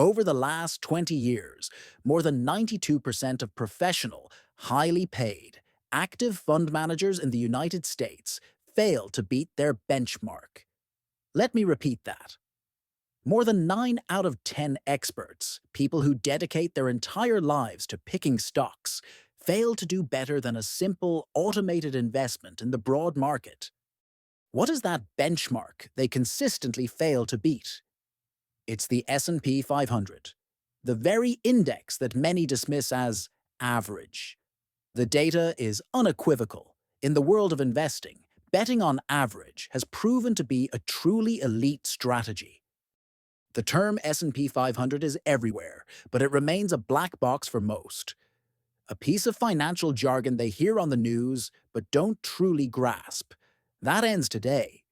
Over the last 20 years, more than 92% of professional, highly paid, active fund managers in the United States fail to beat their benchmark. Let me repeat that. More than 9 out of 10 experts, people who dedicate their entire lives to picking stocks, fail to do better than a simple, automated investment in the broad market. What is that benchmark they consistently fail to beat? It's the S&P 500, the very index that many dismiss as average. The data is unequivocal. In the world of investing, betting on average has proven to be a truly elite strategy. The term S&P 500 is everywhere, but it remains a black box for most. A piece of financial jargon they hear on the news but don't truly grasp. That ends today.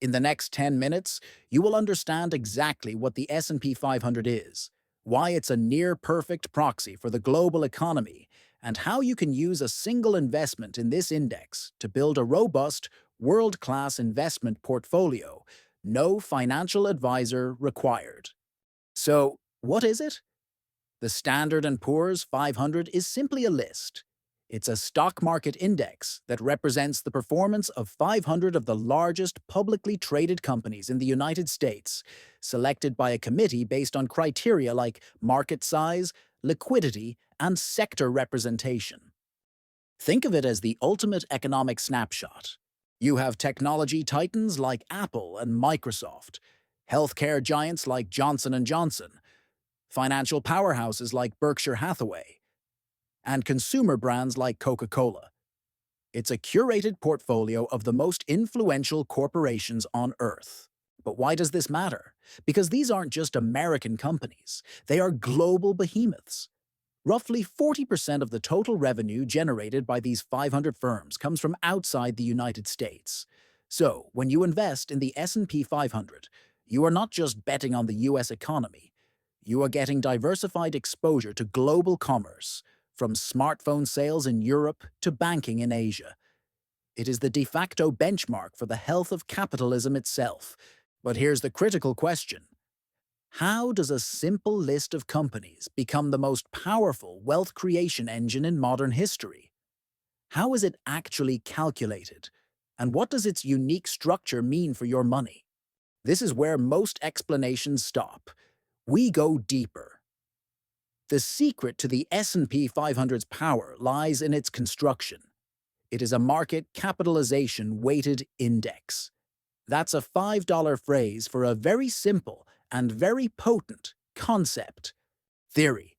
In the next 10 minutes, you will understand exactly what the S&P 500 is, why it's a near-perfect proxy for the global economy, and how you can use a single investment in this index to build a robust, world-class investment portfolio. No financial advisor required. So, what is it? The Standard & Poor's 500 is simply a list. It's a stock market index that represents the performance of 500 of the largest publicly traded companies in the United States, selected by a committee based on criteria like market size, liquidity, and sector representation. Think of it as the ultimate economic snapshot. You have technology titans like Apple and Microsoft, healthcare giants like Johnson & Johnson, financial powerhouses like Berkshire Hathaway, and consumer brands like Coca-Cola. It's a curated portfolio of the most influential corporations on Earth. But why does this matter? Because these aren't just American companies. They are global behemoths. Roughly 40% of the total revenue generated by these 500 firms comes from outside the United States. So, when you invest in the S&P 500, you are not just betting on the US economy. You are getting diversified exposure to global commerce, from smartphone sales in Europe to banking in Asia. It is the de facto benchmark for the health of capitalism itself. But here's the critical question. How does a simple list of companies become the most powerful wealth creation engine in modern history? How is it actually calculated? And what does its unique structure mean for your money? This is where most explanations stop. We go deeper. The secret to the S&P 500's power lies in its construction. It is a market capitalization weighted index. That's a $5 phrase for a very simple and very potent concept. Theory.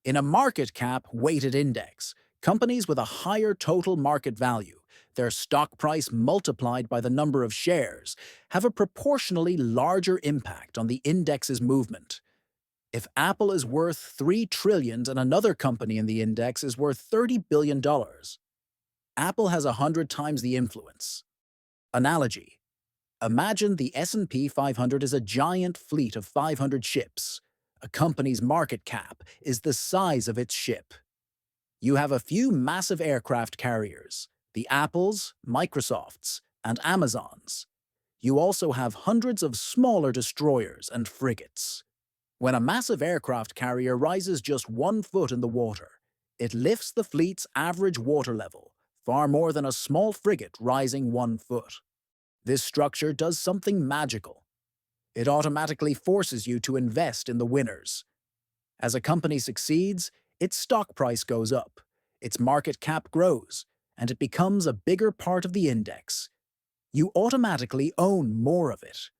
In a market cap weighted index, companies with a higher total market value, their stock price multiplied by the number of shares, have a proportionally larger impact on the index's movement. If Apple is worth $3 trillion and another company in the index is worth $30 billion, Apple has 100 times the influence. Analogy. Imagine the S&P 500 is a giant fleet of 500 ships. A company's market cap is the size of its ship. You have a few massive aircraft carriers, the Apples, Microsofts, and Amazons. You also have hundreds of smaller destroyers and frigates. When a massive aircraft carrier rises just 1 foot in the water, it lifts the fleet's average water level, far more than a small frigate rising 1 foot. This structure does something magical. It automatically forces you to invest in the winners. As a company succeeds, its stock price goes up, its market cap grows, and it becomes a bigger part of the index. You automatically own more of it.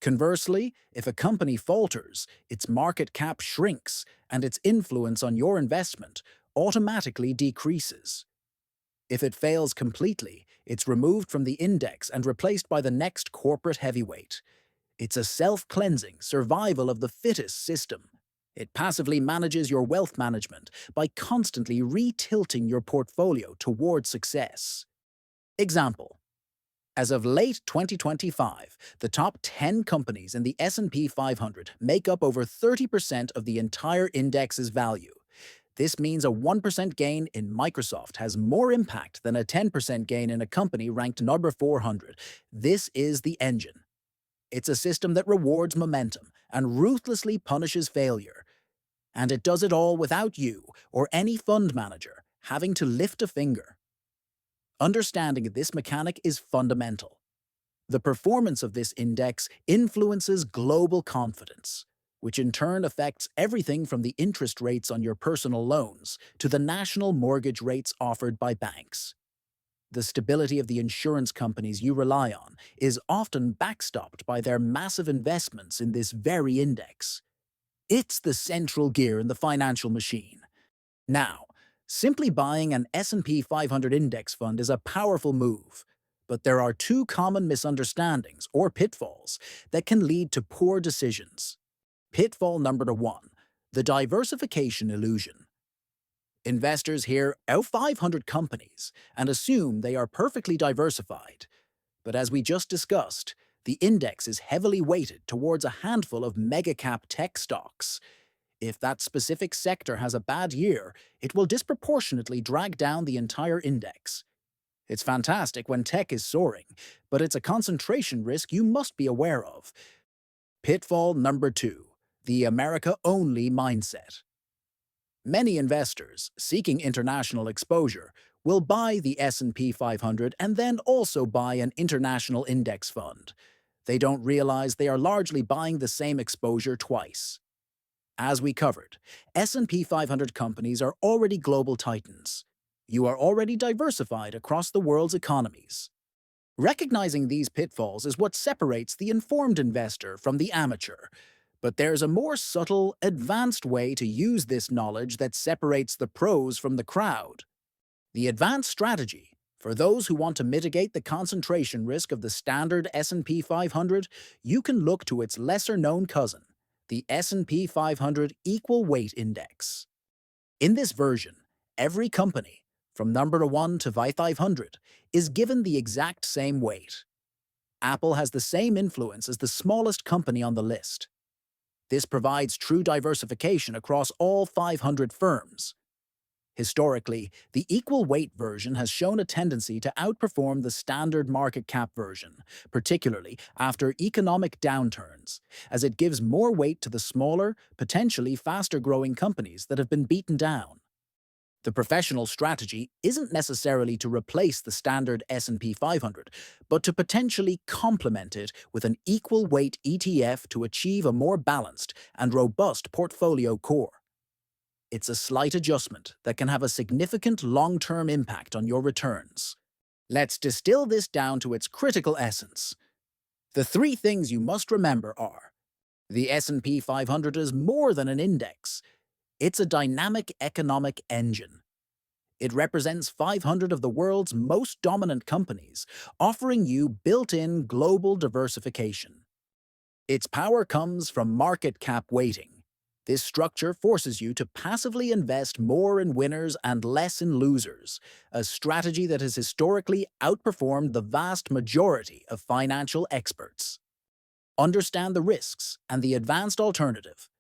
Conversely, if a company falters, its market cap shrinks, and its influence on your investment automatically decreases. If it fails completely, it's removed from the index and replaced by the next corporate heavyweight. It's a self-cleansing, survival of the fittest system. It passively manages your wealth management by constantly re-tilting your portfolio toward success. Example. As of late 2025, the top 10 companies in the S&P 500 make up over 30% of the entire index's value. This means a 1% gain in Microsoft has more impact than a 10% gain in a company ranked number 400. This is the engine. It's a system that rewards momentum and ruthlessly punishes failure. And it does it all without you or any fund manager having to lift a finger. Understanding this mechanic is fundamental. The performance of this index influences global confidence, which in turn affects everything from the interest rates on your personal loans to the national mortgage rates offered by banks. The stability of the insurance companies you rely on is often backstopped by their massive investments in this very index. It's the central gear in the financial machine. Now, simply buying an S&P 500 index fund is a powerful move, but there are two common misunderstandings or pitfalls that can lead to poor decisions. Pitfall number one, the diversification illusion. Investors hear out 500 companies and assume they are perfectly diversified. But as we just discussed, the index is heavily weighted towards a handful of mega-cap tech stocks. If that specific sector has a bad year, it will disproportionately drag down the entire index. It's fantastic when tech is soaring, but it's a concentration risk you must be aware of. Pitfall number two, the America-only mindset. Many investors seeking international exposure will buy the S&P 500 and then also buy an international index fund. They don't realize they are largely buying the same exposure twice. As we covered, S&P 500 companies are already global titans. You are already diversified across the world's economies. Recognizing these pitfalls is what separates the informed investor from the amateur. But there's a more subtle, advanced way to use this knowledge that separates the pros from the crowd. The advanced strategy, for those who want to mitigate the concentration risk of the standard S&P 500, you can look to its lesser-known cousin, the S&P 500 Equal Weight Index. In this version, every company, from number 1 to 500, is given the exact same weight. Apple has the same influence as the smallest company on the list. This provides true diversification across all 500 firms. Historically, the equal weight version has shown a tendency to outperform the standard market cap version, particularly after economic downturns, as it gives more weight to the smaller, potentially faster-growing companies that have been beaten down. The professional strategy isn't necessarily to replace the standard S&P 500, but to potentially complement it with an equal weight ETF to achieve a more balanced and robust portfolio core. It's a slight adjustment that can have a significant long-term impact on your returns. Let's distill this down to its critical essence. The three things you must remember are: the S&P 500 is more than an index. It's a dynamic economic engine. It represents 500 of the world's most dominant companies, offering you built-in global diversification. Its power comes from market cap weighting. This structure forces you to passively invest more in winners and less in losers, a strategy that has historically outperformed the vast majority of financial experts. Understand the risks and the advanced alternative.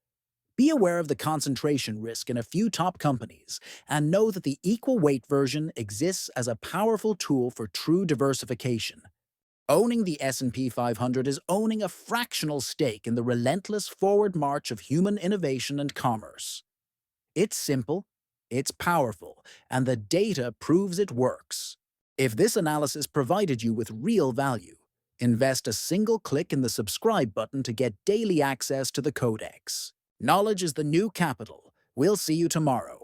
Be aware of the concentration risk in a few top companies, and know that the equal weight version exists as a powerful tool for true diversification. Owning the S&P 500 is owning a fractional stake in the relentless forward march of human innovation and commerce. It's simple, it's powerful, and the data proves it works. If this analysis provided you with real value, invest a single click in the subscribe button to get daily access to the Codex. Knowledge is the new capital. We'll see you tomorrow.